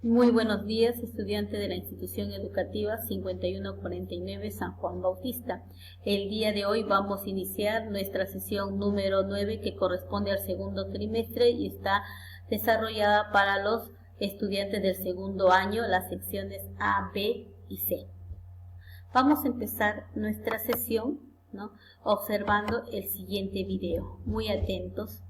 Muy buenos días, estudiante de la institución educativa 5149 San Juan Bautista. El día de hoy vamos a iniciar nuestra sesión número 9 que corresponde al segundo trimestre y está desarrollada para los estudiantes del segundo año, las secciones A, B y C. Vamos a empezar nuestra sesión, observando el siguiente video. Muy atentos.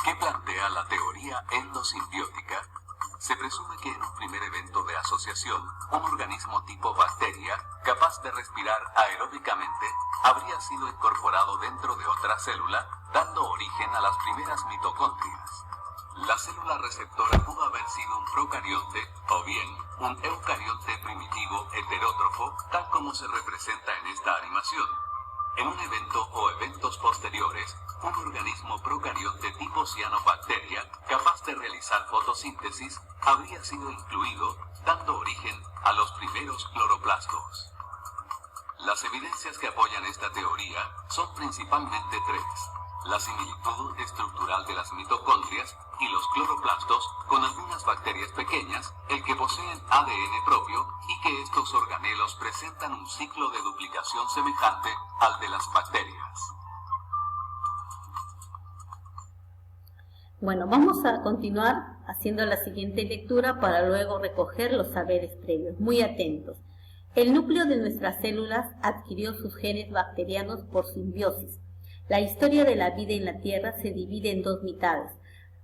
¿Qué plantea la teoría endosimbiótica? Se presume que en un primer evento de asociación, un organismo tipo bacteria, capaz de respirar aeróbicamente, habría sido incorporado dentro de otra célula, dando origen a las primeras mitocondrias. La célula receptora pudo haber sido un procarionte, o bien, un eucarionte primitivo heterótrofo, tal como se representa en esta animación. En un evento o eventos posteriores, un organismo procarionte tipo cianobacteria, capaz de realizar fotosíntesis, habría sido incluido, dando origen a los primeros cloroplastos. Las evidencias que apoyan esta teoría son principalmente tres: la similitud estructural de las mitocondrias y los cloroplastos con algunas bacterias pequeñas, el que poseen ADN propio y que estos organelos presentan un ciclo de duplicación semejante al de las bacterias. Bueno, vamos a continuar haciendo la siguiente lectura para luego recoger los saberes previos. Muy atentos. El núcleo de nuestras células adquirió sus genes bacterianos por simbiosis. La historia de la vida en la Tierra se divide en dos mitades.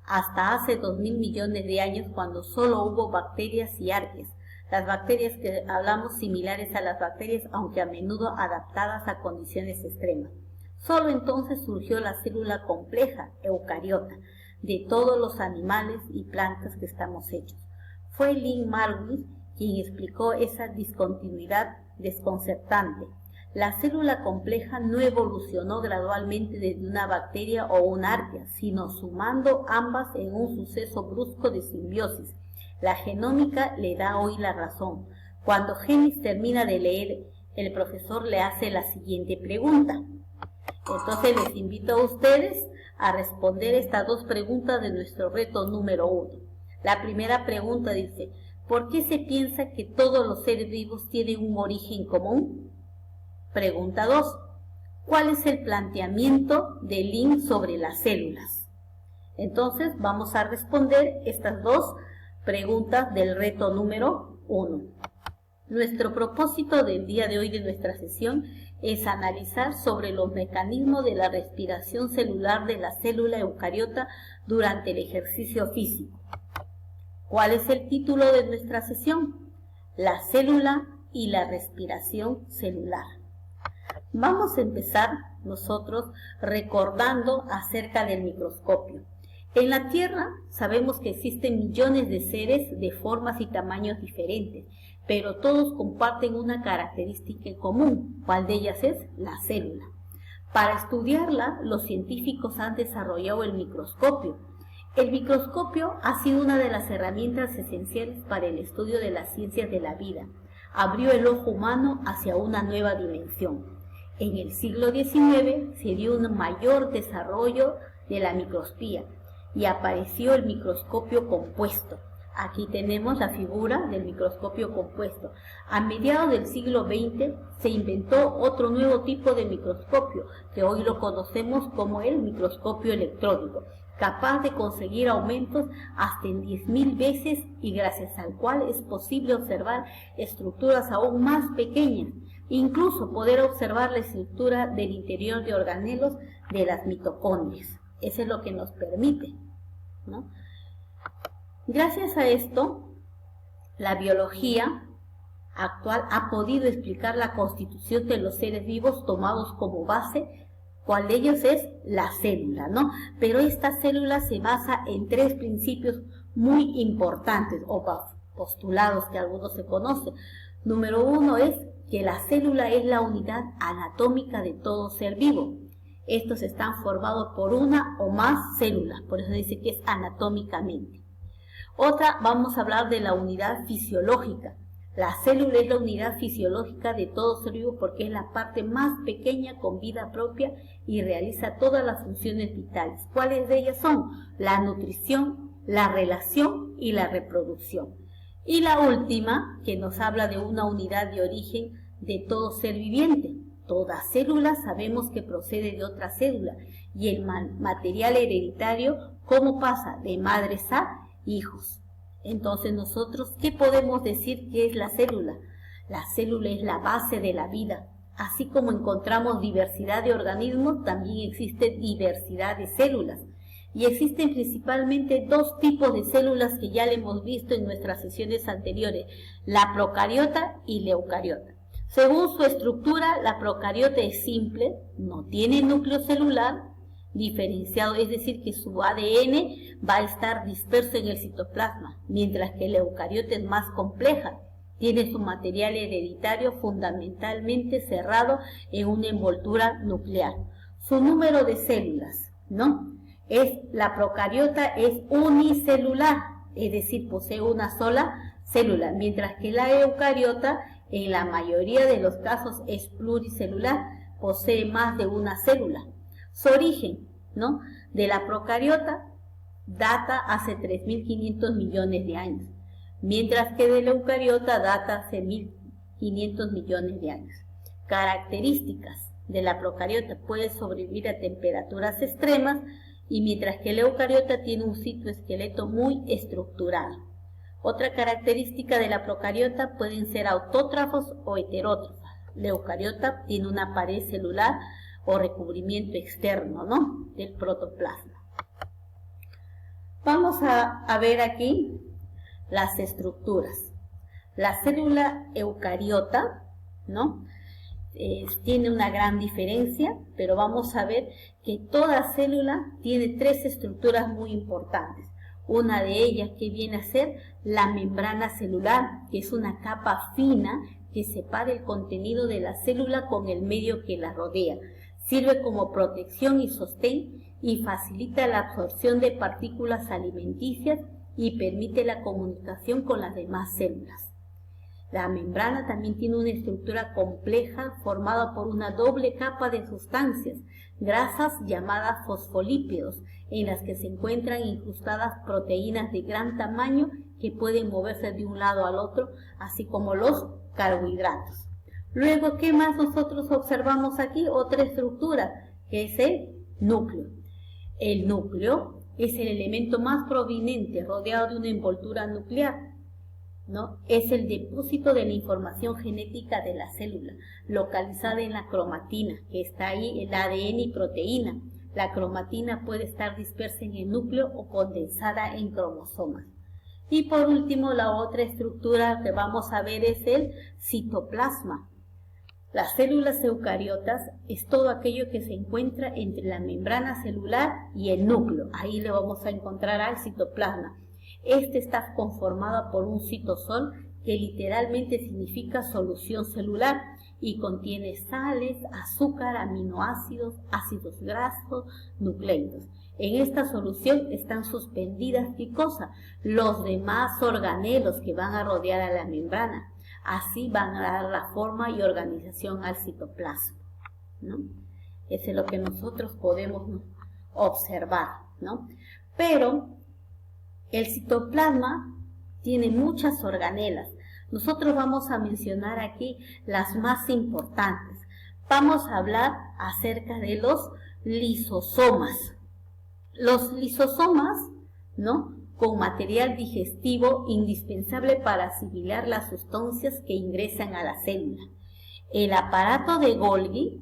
Hasta hace 2000 millones de años, cuando solo hubo bacterias y arqueas. Las bacterias que hablamos similares a las bacterias, aunque a menudo adaptadas a condiciones extremas. Solo entonces surgió la célula compleja, eucariota, de todos los animales y plantas que estamos hechos. Fue Lynn Margulis quien explicó esa discontinuidad desconcertante. La célula compleja no evolucionó gradualmente desde una bacteria o una arquea, sino sumando ambas en un suceso brusco de simbiosis. La genómica le da hoy la razón. Cuando Genis termina de leer, el profesor le hace la siguiente pregunta. Entonces les invito a ustedes a responder estas dos preguntas de nuestro reto número 1. La primera pregunta dice: ¿por qué se piensa que todos los seres vivos tienen un origen común? Pregunta 2. ¿Cuál es el planteamiento de Lynn sobre las células? Entonces vamos a responder estas dos preguntas del reto número 1. Nuestro propósito del día de hoy de nuestra sesión es analizar sobre los mecanismos de la respiración celular de la célula eucariota durante el ejercicio físico. ¿Cuál es el título de nuestra sesión? La célula y la respiración celular. Vamos a empezar nosotros recordando acerca del microscopio. En la Tierra sabemos que existen millones de seres de formas y tamaños diferentes, pero todos comparten una característica en común. ¿Cuál de ellas es? La célula. Para estudiarla, los científicos han desarrollado el microscopio. El microscopio ha sido una de las herramientas esenciales para el estudio de las ciencias de la vida. Abrió el ojo humano hacia una nueva dimensión. En el siglo XIX se dio un mayor desarrollo de la microscopía y apareció el microscopio compuesto. Aquí tenemos la figura del microscopio compuesto. A mediados del siglo XX se inventó otro nuevo tipo de microscopio, que hoy lo conocemos como el microscopio electrónico, capaz de conseguir aumentos hasta en 10.000 veces y gracias al cual es posible observar estructuras aún más pequeñas, incluso poder observar la estructura del interior de organelos de las mitocondrias. Eso es lo que nos permite, ¿no? Gracias a esto, la biología actual ha podido explicar la constitución de los seres vivos tomados como base. ¿Cuál de ellos es? La célula, ¿no? Pero esta célula se basa en tres principios muy importantes o postulados que algunos se conocen. Número 1 es que la célula es la unidad anatómica de todo ser vivo. Estos están formados por una o más células, por eso dice que es anatómicamente. Otra, vamos a hablar de la unidad fisiológica. La célula es la unidad fisiológica de todo ser vivo porque es la parte más pequeña con vida propia y realiza todas las funciones vitales. ¿Cuáles de ellas son? La nutrición, la relación y la reproducción. Y la última, que nos habla de una unidad de origen de todo ser viviente. Toda célula sabemos que procede de otra célula y el material hereditario, ¿cómo pasa? De madres a hijos. Entonces nosotros, ¿qué podemos decir que es la célula? La célula es la base de la vida. Así como encontramos diversidad de organismos, también existe diversidad de células. Y existen principalmente dos tipos de células que ya le hemos visto en nuestras sesiones anteriores, la procariota y la eucariota. Según su estructura, la procariota es simple, no tiene núcleo celular diferenciado, es decir, que su ADN va a estar disperso en el citoplasma, mientras que la eucariota es más compleja, tiene su material hereditario fundamentalmente cerrado en una envoltura nuclear. Su número de células, la procariota es unicelular, es decir, posee una sola célula, mientras que la eucariota en la mayoría de los casos es pluricelular, posee más de una célula. Su origen, de la procariota data hace 3.500 millones de años, mientras que de la eucariota data hace 1.500 millones de años. Características de la procariota: puede sobrevivir a temperaturas extremas, y mientras que la eucariota tiene un citoesqueleto muy estructurado. Otra característica de la procariota: pueden ser autótrafos o heterótrofos. La eucariota tiene una pared celular o recubrimiento externo, del protoplasma. Vamos a ver aquí las estructuras. La célula eucariota, tiene una gran diferencia, pero vamos a ver que toda célula tiene tres estructuras muy importantes. Una de ellas que viene a ser la membrana celular, que es una capa fina que separa el contenido de la célula con el medio que la rodea. Sirve como protección y sostén y facilita la absorción de partículas alimenticias y permite la comunicación con las demás células. La membrana también tiene una estructura compleja formada por una doble capa de sustancias, grasas llamadas fosfolípidos, en las que se encuentran incrustadas proteínas de gran tamaño que pueden moverse de un lado al otro, así como los carbohidratos. Luego, ¿qué más nosotros observamos aquí? Otra estructura, que es el núcleo. El núcleo es el elemento más prominente, rodeado de una envoltura nuclear, Es el depósito de la información genética de la célula, localizada en la cromatina, que está ahí el ADN y proteína. La cromatina puede estar dispersa en el núcleo o condensada en cromosomas. Y por último, la otra estructura que vamos a ver es el citoplasma. Las células eucariotas es todo aquello que se encuentra entre la membrana celular y el núcleo. Ahí le vamos a encontrar al citoplasma. Este está conformado por un citosol, que literalmente significa solución celular, y contiene sales, azúcar, aminoácidos, ácidos grasos, nucleidos. En esta solución están suspendidas, ¿qué cosa? Los demás organelos que van a rodear a la membrana. Así van a dar la forma y organización al citoplasma, Eso es lo que nosotros podemos observar, Pero el citoplasma tiene muchas organelas. Nosotros vamos a mencionar aquí las más importantes. Vamos a hablar acerca de los lisosomas. Los lisosomas, con material digestivo indispensable para asimilar las sustancias que ingresan a la célula. El aparato de Golgi,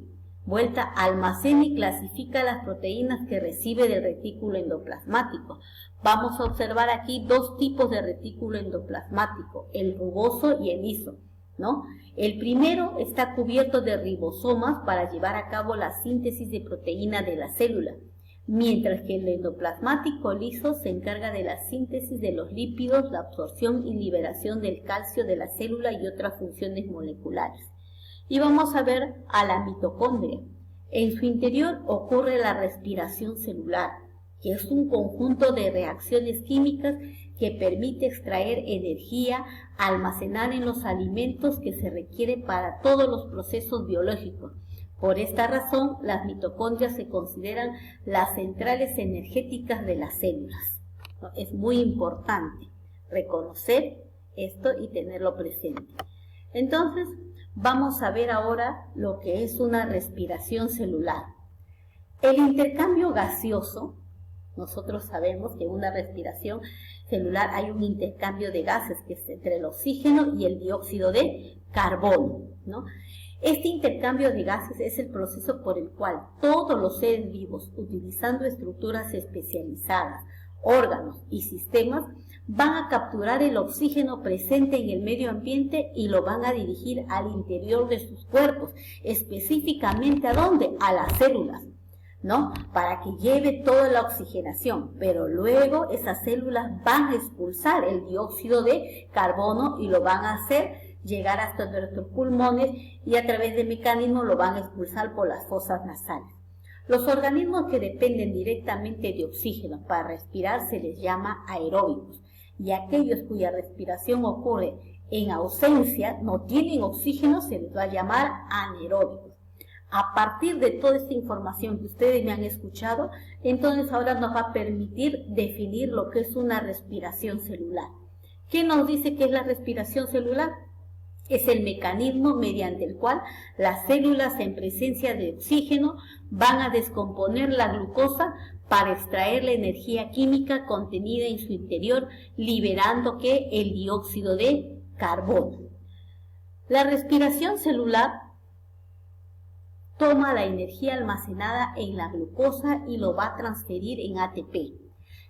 almacena y clasifica las proteínas que recibe del retículo endoplasmático. Vamos a observar aquí dos tipos de retículo endoplasmático, el rugoso y el liso, El primero está cubierto de ribosomas para llevar a cabo la síntesis de proteína de la célula, mientras que el endoplasmático liso se encarga de la síntesis de los lípidos, la absorción y liberación del calcio de la célula y otras funciones moleculares. Y vamos a ver a la mitocondria. En su interior ocurre la respiración celular, que es un conjunto de reacciones químicas que permite extraer energía, almacenar en los alimentos que se requiere para todos los procesos biológicos. Por esta razón, las mitocondrias se consideran las centrales energéticas de las células. Es muy importante reconocer esto y tenerlo presente. Entonces, vamos a ver ahora lo que es una respiración celular. El intercambio gaseoso, nosotros sabemos que en una respiración celular hay un intercambio de gases que es entre el oxígeno y el dióxido de carbono, ¿no? Este intercambio de gases es el proceso por el cual todos los seres vivos, utilizando estructuras especializadas, órganos y sistemas, van a capturar el oxígeno presente en el medio ambiente y lo van a dirigir al interior de sus cuerpos, específicamente ¿a dónde? A las células, ¿no? Para que lleve toda la oxigenación, pero luego esas células van a expulsar el dióxido de carbono y lo van a hacer llegar hasta nuestros pulmones y a través de mecanismos lo van a expulsar por las fosas nasales. Los organismos que dependen directamente de oxígeno para respirar se les llama aeróbicos, y aquellos cuya respiración ocurre en ausencia, no tienen oxígeno, se les va a llamar anaeróbicos. A partir de toda esta información que ustedes me han escuchado, entonces ahora nos va a permitir definir lo que es una respiración celular. ¿Qué nos dice que es la respiración celular? Es el mecanismo mediante el cual las células en presencia de oxígeno van a descomponer la glucosa para extraer la energía química contenida en su interior, liberando el dióxido de carbono. La respiración celular toma la energía almacenada en la glucosa y lo va a transferir en ATP.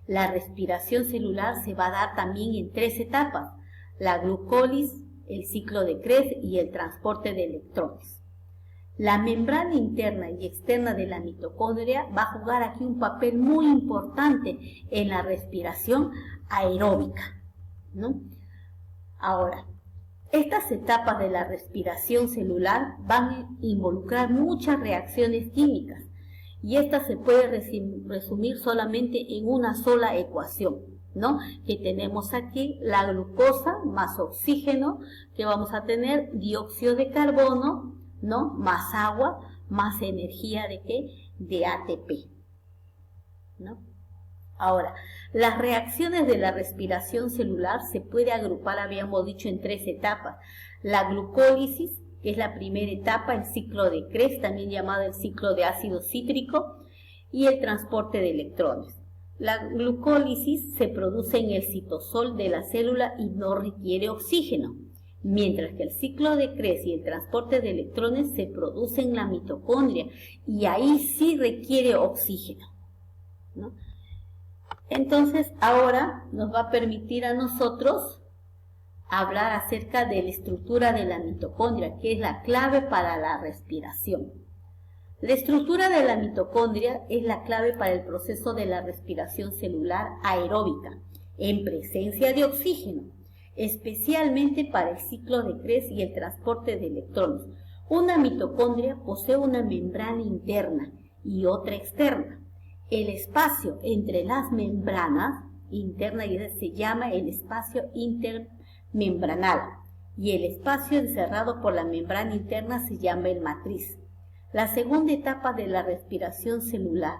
La respiración celular se va a dar también en 3 etapas: la glucólisis, el ciclo de Krebs y el transporte de electrones. La membrana interna y externa de la mitocondria va a jugar aquí un papel muy importante en la respiración aeróbica, ¿no? Ahora, estas etapas de la respiración celular van a involucrar muchas reacciones químicas y esta se puede resumir solamente en una sola ecuación, ¿no? Que tenemos aquí la glucosa más oxígeno, que vamos a tener dióxido de carbono, ¿no? Más agua, más energía de ¿qué? De ATP, ¿no? Ahora, las reacciones de la respiración celular se puede agrupar, habíamos dicho, en 3 etapas. La glucólisis, que es la primera etapa, el ciclo de Krebs, también llamado el ciclo de ácido cítrico, y el transporte de electrones. La glucólisis se produce en el citosol de la célula y no requiere oxígeno, mientras que el ciclo de Krebs y el transporte de electrones se produce en la mitocondria y ahí sí requiere oxígeno, ¿no? Entonces ahora nos va a permitir a nosotros hablar acerca de la estructura de la mitocondria, que es la clave para la respiración. La estructura de la mitocondria es la clave para el proceso de la respiración celular aeróbica en presencia de oxígeno, especialmente para el ciclo de Krebs y el transporte de electrones. Una mitocondria posee una membrana interna y otra externa. El espacio entre las membranas internas se llama el espacio intermembranal y el espacio encerrado por la membrana interna se llama el matriz. La segunda etapa de la respiración celular,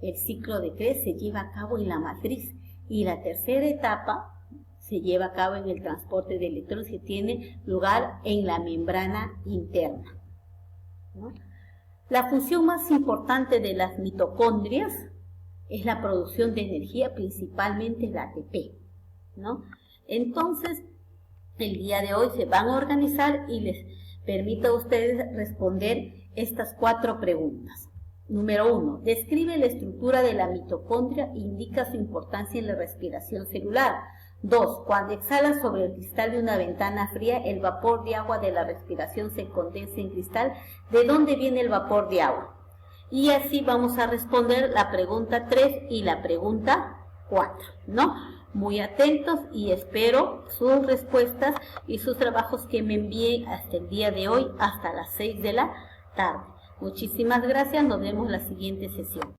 el ciclo de Krebs, se lleva a cabo en la matriz y la tercera etapa se lleva a cabo en el transporte de electrones que tiene lugar en la membrana interna, ¿no? La función más importante de las mitocondrias es la producción de energía, principalmente el ATP, ¿no? Entonces, el día de hoy se van a organizar y les permito a ustedes responder estas 4 preguntas. Número 1. Describe la estructura de la mitocondria e indica su importancia en la respiración celular. 2. Cuando exhalas sobre el cristal de una ventana fría, el vapor de agua de la respiración se condensa en cristal. ¿De dónde viene el vapor de agua? Y así vamos a responder la pregunta 3 y la pregunta 4, ¿no? Muy atentos y espero sus respuestas y sus trabajos que me envíen hasta el día de hoy, hasta las 6 de la tarde. Muchísimas gracias, nos vemos en la siguiente sesión.